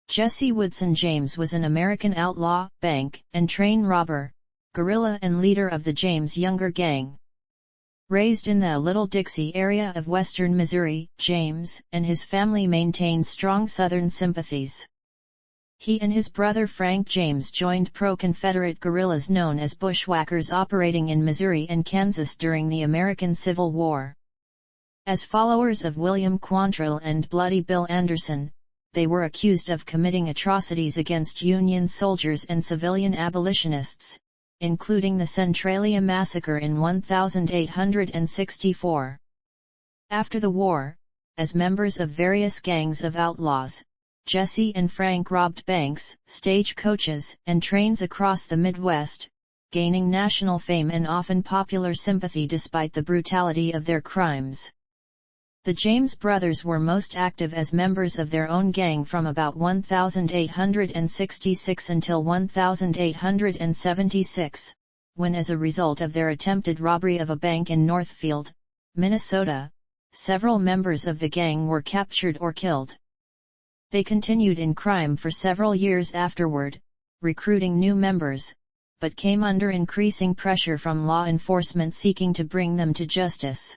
Jesse Woodson James was an American outlaw, bank and train robber, guerrilla and leader of the James Younger Gang. Raised in the Little Dixie area of western Missouri, James and his family maintained strong Southern sympathies. He and his brother Frank James joined pro-Confederate guerrillas known as bushwhackers operating in Missouri and Kansas during the American Civil War. As followers of William Quantrill and Bloody Bill Anderson, they were accused of committing atrocities against Union soldiers and civilian abolitionists, including the Centralia Massacre in 1864. After the war, as members of various gangs of outlaws, Jesse and Frank robbed banks, stagecoaches, and trains across the Midwest, gaining national fame and often popular sympathy despite the brutality of their crimes. The James brothers were most active as members of their own gang from about 1866 until 1876, when as a result of their attempted robbery of a bank in Northfield, Minnesota, several members of the gang were captured or killed. They continued in crime for several years afterward, recruiting new members, but came under increasing pressure from law enforcement seeking to bring them to justice.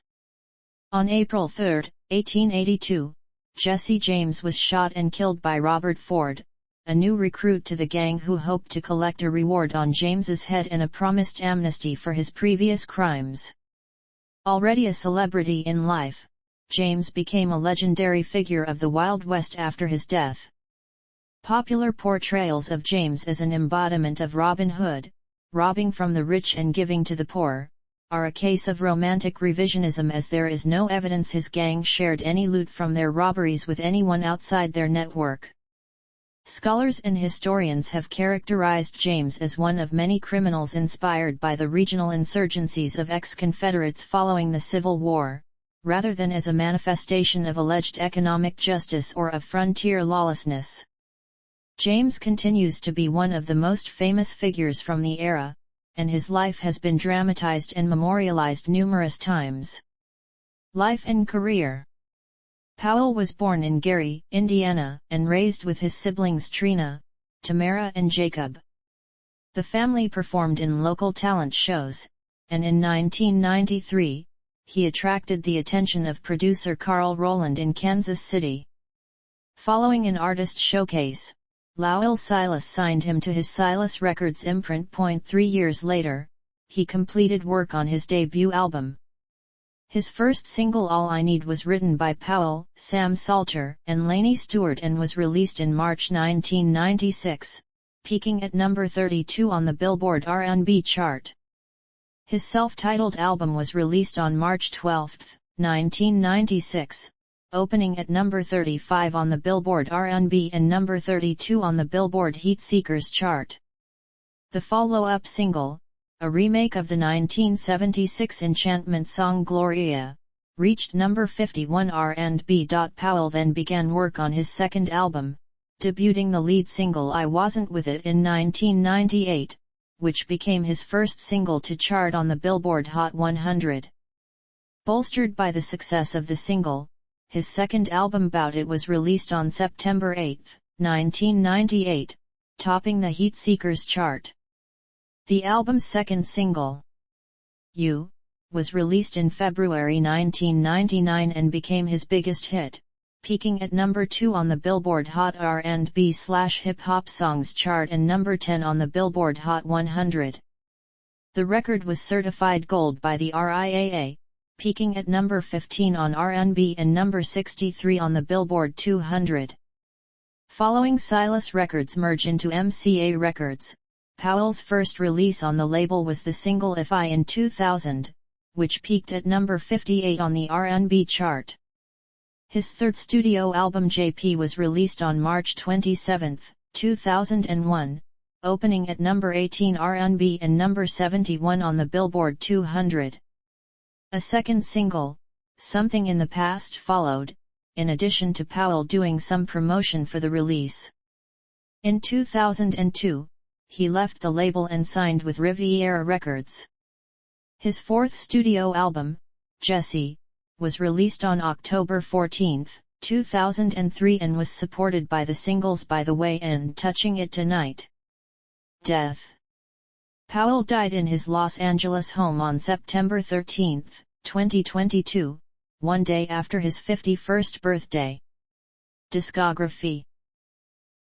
On April 3, 1882, Jesse James was shot and killed by Robert Ford, a new recruit to the gang who hoped to collect a reward on James's head and a promised amnesty for his previous crimes. Already a celebrity in life, James became a legendary figure of the Wild West after his death. Popular portrayals of James as an embodiment of Robin Hood, robbing from the rich and giving to the poor, are a case of romantic revisionism as there is no evidence his gang shared any loot from their robberies with anyone outside their network. Scholars and historians have characterized James as one of many criminals inspired by the regional insurgencies of ex-Confederates following the Civil War, rather than as a manifestation of alleged economic justice or of frontier lawlessness. James continues to be one of the most famous figures from the era, and his life has been dramatized and memorialized numerous times. Life and career. Powell was born in Gary, Indiana, and raised with his siblings Trina, Tamara and Jacob. The family performed in local talent shows, and in 1993, he attracted the attention of producer Carl Rowland in Kansas City. Following an artist showcase, Lowell Silas signed him to his Silas Records imprint. 3 years later, he completed work on his debut album. His first single All I Need was written by Powell, Sam Salter, and Laney Stewart and was released in March 1996, peaking at number 32 on the Billboard R&B chart. His self-titled album was released on March 12, 1996, opening at number 35 on the Billboard R&B and number 32 on the Billboard Heat Seekers chart. The follow-up single, a remake of the 1976 Enchantment song Gloria, reached number 51 R&B. Powell then began work on his second album, debuting the lead single I Wasn't With It in 1998, which became his first single to chart on the Billboard Hot 100. Bolstered by the success of the single, his second album Bout It was released on September 8, 1998, topping the Heat Seekers chart. The album's second single, You, was released in February 1999 and became his biggest hit, peaking at number 2 on the Billboard Hot R&B/Hip Hop Songs chart and number 10 on the Billboard Hot 100. The record was certified gold by the RIAA, peaking at number 15 on R&B and number 63 on the Billboard 200. Following Silas Records' merge into MCA Records, Powell's first release on the label was the single If I in 2000, which peaked at number 58 on the R&B chart. His third studio album JP was released on March 27, 2001, opening at number 18 R&B and number 71 on the Billboard 200. A second single, Something in the Past, followed, in addition to Powell doing some promotion for the release. In 2002, he left the label and signed with Riviera Records. His fourth studio album, Jesse, was released on October 14, 2003 and was supported by the singles By the Way and Touching It Tonight. Death. Powell died in his Los Angeles home on September 13, 2022, one day after his 51st birthday. Discography.